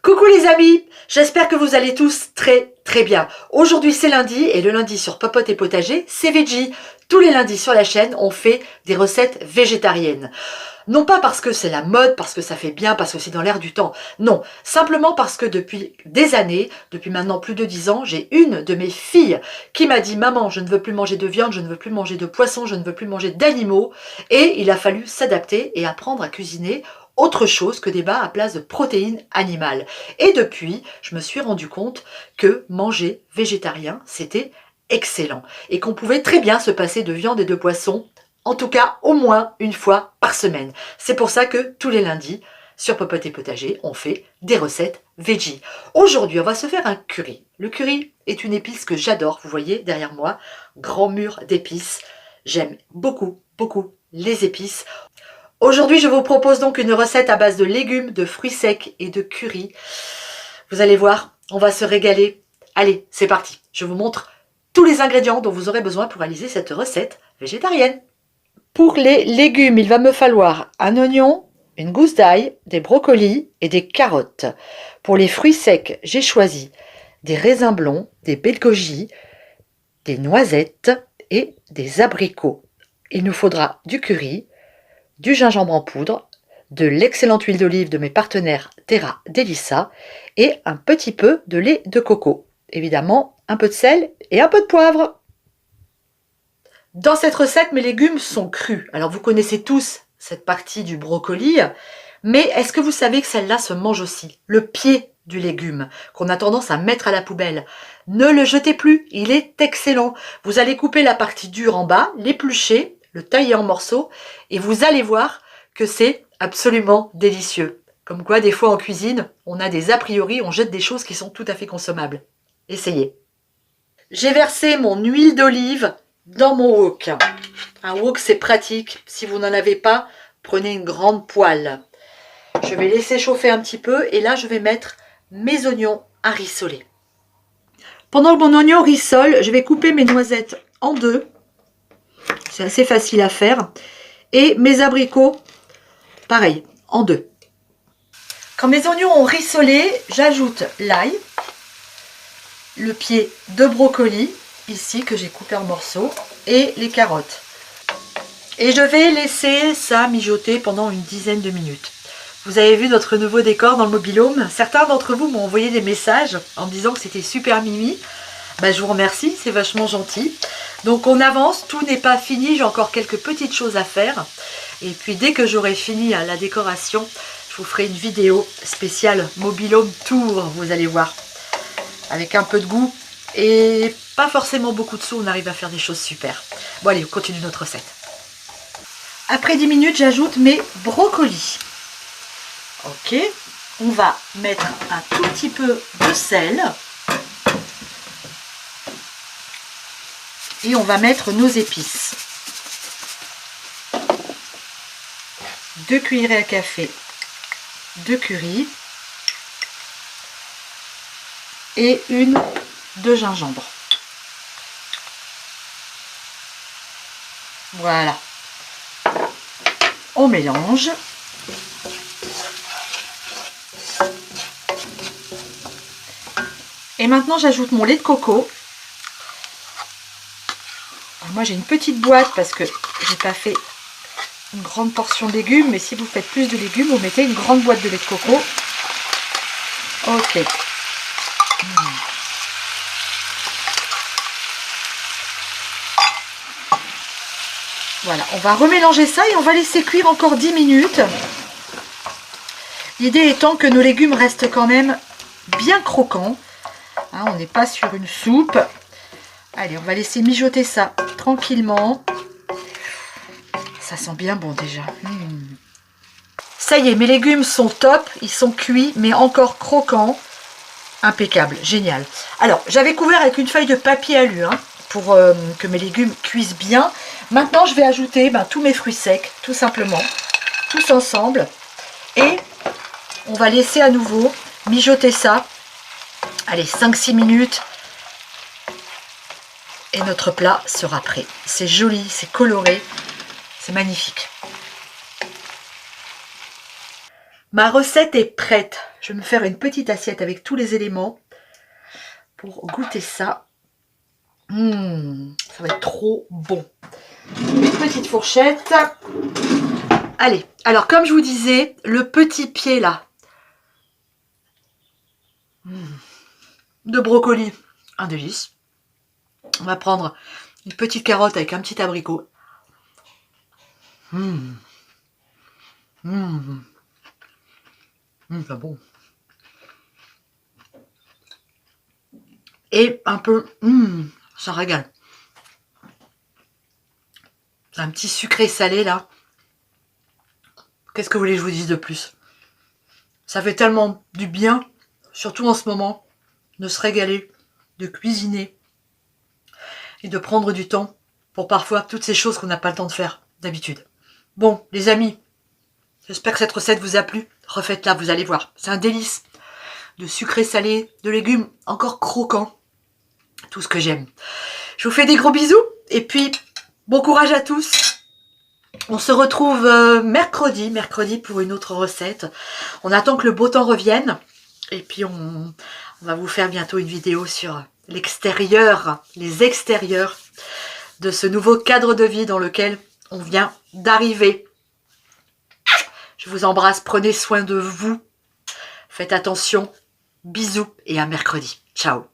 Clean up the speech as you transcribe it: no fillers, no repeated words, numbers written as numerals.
Coucou les amis, j'espère que vous allez tous très bien. Aujourd'hui c'est lundi et le lundi sur Popote et Potager, c'est Veggie. Tous les lundis sur la chaîne, on fait des recettes végétariennes. Non pas parce que c'est la mode, parce que ça fait bien, parce que c'est dans l'air du temps. Non, simplement parce que depuis des années, depuis maintenant plus de 10 ans, j'ai une de mes filles qui m'a dit « Maman, je ne veux plus manger de viande, je ne veux plus manger de poisson, je ne veux plus manger d'animaux. » Et il a fallu s'adapter et apprendre à cuisiner autre chose que des bas à place de protéines animales. Et depuis, je me suis rendu compte que manger végétarien, c'était excellent. Et qu'on pouvait très bien se passer de viande et de poisson, en tout cas au moins une fois par semaine. C'est pour ça que tous les lundis, sur Popote et Potager, on fait des recettes veggie. Aujourd'hui, on va se faire un curry. Le curry est une épice que j'adore, vous voyez derrière moi, grand mur d'épices. J'aime beaucoup les épices. Aujourd'hui, je vous propose donc une recette à base de légumes, de fruits secs et de curry. Vous allez voir, on va se régaler. Allez, c'est parti. Je vous montre tous les ingrédients dont vous aurez besoin pour réaliser cette recette végétarienne. Pour les légumes, il va me falloir un oignon, une gousse d'ail, des brocolis et des carottes. Pour les fruits secs, j'ai choisi des raisins blonds, des baies de goji, des noisettes et des abricots. Il nous faudra du curry, du gingembre en poudre, de l'excellente huile d'olive de mes partenaires Terra Delissa et un petit peu de lait de coco. Évidemment, un peu de sel et un peu de poivre. Dans cette recette, mes légumes sont crus. Alors vous connaissez tous cette partie du brocoli, mais est-ce que vous savez que celle-là se mange aussi? Le pied du légume, qu'on a tendance à mettre à la poubelle. Ne le jetez plus, il est excellent. Vous allez couper la partie dure en bas, l'éplucher, le tailler en morceaux, et vous allez voir que c'est absolument délicieux. Comme quoi, des fois en cuisine, on a des a priori, on jette des choses qui sont tout à fait consommables. Essayez. J'ai versé mon huile d'olive dans mon wok. Un wok, c'est pratique. Si vous n'en avez pas, prenez une grande poêle. Je vais laisser chauffer un petit peu et là, je vais mettre mes oignons à rissoler. Pendant que mon oignon rissole, je vais couper mes noisettes en deux. C'est assez facile à faire. Et mes abricots, pareil, en deux. Quand mes oignons ont rissolé, j'ajoute l'ail, le pied de brocoli, ici, que j'ai coupé en morceaux, et les carottes. Et je vais laisser ça mijoter pendant une dizaine de minutes. Vous avez vu notre nouveau décor dans le mobil-home. Certains d'entre vous m'ont envoyé des messages en me disant que c'était super mimi. Ben, je vous remercie, c'est vachement gentil. Donc on avance, tout n'est pas fini, j'ai encore quelques petites choses à faire. Et puis dès que j'aurai fini la décoration, je vous ferai une vidéo spéciale mobil-home tour, vous allez voir. Avec un peu de goût et pas forcément beaucoup de sous, on arrive à faire des choses super. Bon allez, on continue notre recette. Après 10 minutes, j'ajoute mes brocolis. Ok, on va mettre un tout petit peu de sel. Et on va mettre nos épices. 2 cuillerées à café de curry et une de gingembre. Voilà. On mélange. Et maintenant j'ajoute mon lait de coco. Moi j'ai une petite boîte parce que j'ai pas fait une grande portion de légumes, mais si vous faites plus de légumes, vous mettez une grande boîte de lait de coco. Ok. Voilà, on va remélanger ça et on va laisser cuire encore 10 minutes. L'idée étant que nos légumes restent quand même bien croquants. Hein, on n'est pas sur une soupe. Allez, on va laisser mijoter ça tranquillement. Ça sent bien bon déjà. Ça y est, mes légumes sont top. Ils sont cuits, mais encore croquants. Impeccable, génial. Alors, j'avais couvert avec une feuille de papier alu pour que mes légumes cuisent bien. Maintenant, je vais ajouter tous mes fruits secs, tout simplement. Tous ensemble. Et on va laisser à nouveau mijoter ça. Allez, 5-6 minutes. Et notre plat sera prêt. C'est joli, c'est coloré, c'est magnifique. Ma recette est prête. Je vais me faire une petite assiette avec tous les éléments pour goûter ça. Ça va être trop bon. Une petite fourchette. Allez, alors comme je vous disais, le petit pied là de brocoli, un délice. On va prendre une petite carotte avec un petit abricot. C'est bon. Et un peu, ça régale. Un petit sucré salé là. Qu'est-ce que vous voulez que je vous dise de plus? Ça fait tellement du bien, surtout en ce moment, de se régaler, de cuisiner et de prendre du temps pour parfois toutes ces choses qu'on n'a pas le temps de faire d'habitude. Bon, les amis, j'espère que cette recette vous a plu. Refaites-la, vous allez voir. C'est un délice de sucré salé, de légumes encore croquants. Tout ce que j'aime. Je vous fais des gros bisous et puis bon courage à tous. On se retrouve mercredi pour une autre recette. On attend que le beau temps revienne et puis on va vous faire bientôt une vidéo sur l'extérieur, les extérieurs de ce nouveau cadre de vie dans lequel on vient d'arriver. Je vous embrasse, prenez soin de vous, faites attention, bisous et à mercredi. Ciao.